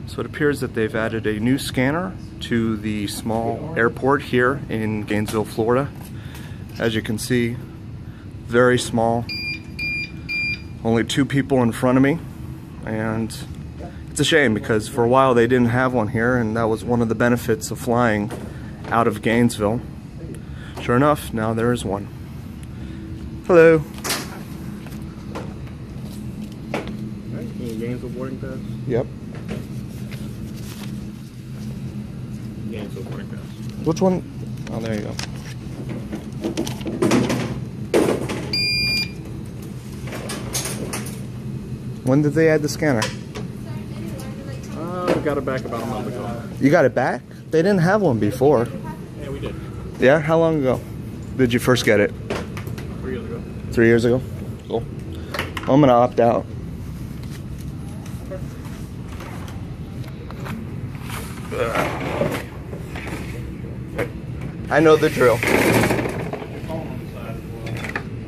So it appears that they've added a new scanner to the small airport here in Gainesville, Florida. As you can see, very small. Only 2 people in front of me. And it's a shame because for a while they didn't have one here, and that was one of the benefits of flying out of Gainesville. Sure enough, now there is one. Hello. Gainesville boarding pass? Yep. Gainesville boarding pass. Which one? Oh, there you go. When did they add the scanner? We got it back about a month ago. You got it back? They didn't have one before. Yeah, we did. Yeah? How long ago did you first get it? 3 years ago. 3 years ago? Cool. I'm gonna opt out. I know the drill.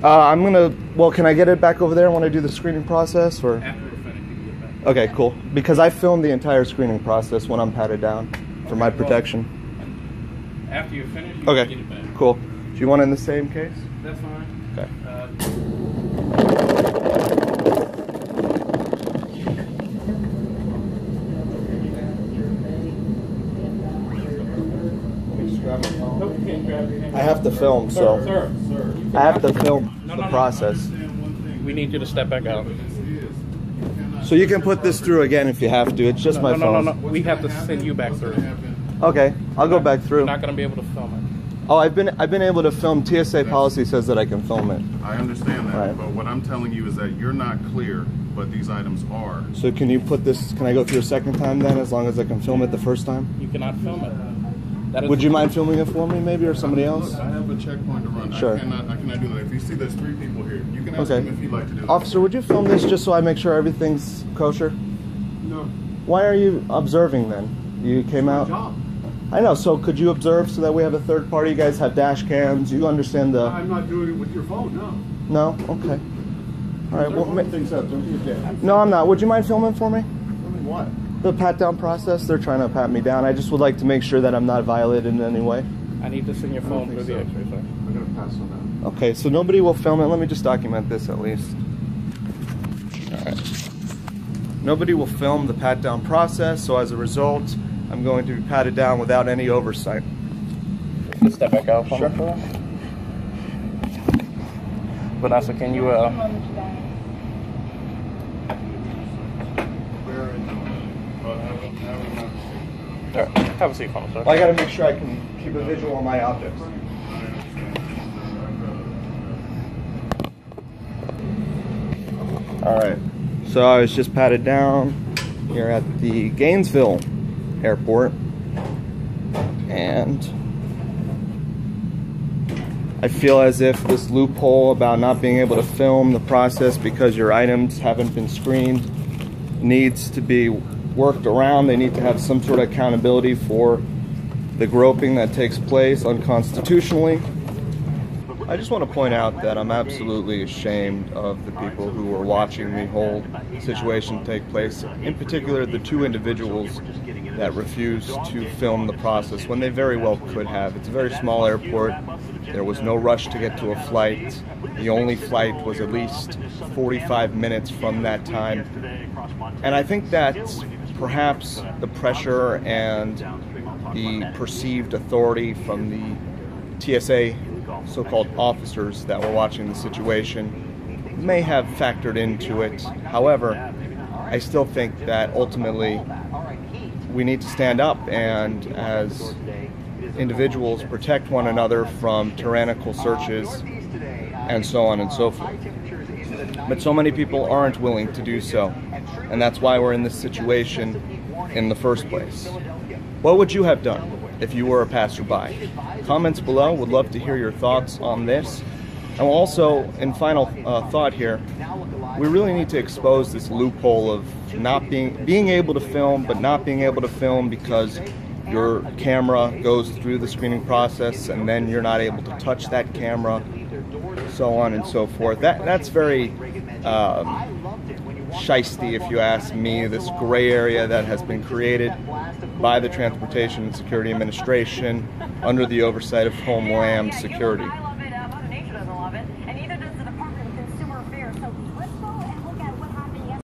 I'm gonna, well, can I get it back over there when I do the screening process, or? After we're finished, you can get it back. Okay, cool. Because I filmed the entire screening process when I'm patted down for my protection. After you finish, you Okay, can get it back. cool. Do you want it in the same case? That's fine. Okay. Nope, you can't grab your hand. I have to film, so Sir. I have to film the process. We need you to step back out. So you can put this through again if you have to. It's just my phone. No. We have to send you back through. Okay, I'll go back through. You're not going to be able to film it. Oh, I've been able to film. TSA policy says that I can film it. I understand that, Right. but what I'm telling you is that you're not clear, but these items are. So can you put this? Can I go through a second time then, as long as I can film it the first time? You cannot film it. That is Would you mind filming it for me, maybe, or somebody else? I have a checkpoint to run. Sure. I cannot do that. If you see there's 3 people here, you can ask Okay. them if you'd like to do that. Officer, would you film this just so I make sure everything's kosher? No. Why are you observing then? You came out. Job. I know. So could you observe so that we have a third party? You guys have dash cams. You understand the? I'm not doing it with your phone, no. No. Okay. All right. Well, things up, don't you, Dad? no, I'm not. Would you mind filming for me? I mean, what? The pat down process. They're trying to pat me down. I just would like to make sure that I'm not violated in any way. I need to send your phone through the X-ray, sir. I'm going to pass on that. Okay. So nobody will film it. Let me just document this at least. All right. Nobody will film the pat down process. So as a result, I'm going to be patted down without any oversight. Step back out. Sure. Vanessa, can you have a seat for me, sir. I got to make sure I can keep a visual on my objects. All right. So I was just patted down here at the Gainesville airport, and I feel as if this loophole about not being able to film the process because your items haven't been screened needs to be worked around. They need to have some sort of accountability for the groping that takes place unconstitutionally. I just want to point out that I'm absolutely ashamed of the people who were watching the whole situation take place, in particular the 2 individuals that refused to film the process when they very well could have. It's a very small airport. There was no rush to get to a flight. The only flight was at least 45 minutes from that time. And I think that perhaps the pressure and the perceived authority from the TSA so-called officers that were watching the situation may have factored into it. However, I still think that ultimately we need to stand up and, as individuals, protect one another from tyrannical searches and so on and so forth. But so many people aren't willing to do so, and that's why we're in this situation in the first place. What would you have done if you were a passerby? Comments below. Would love to hear your thoughts on this. And also, in final thought here, we really need to expose this loophole of not being able to film, but not being able to film because your camera goes through the screening process and then you're not able to touch that camera, so on and so forth. That's very shiesty, if you ask me, this gray area that has been created by the Transportation and Security Administration under the oversight of Homeland Security.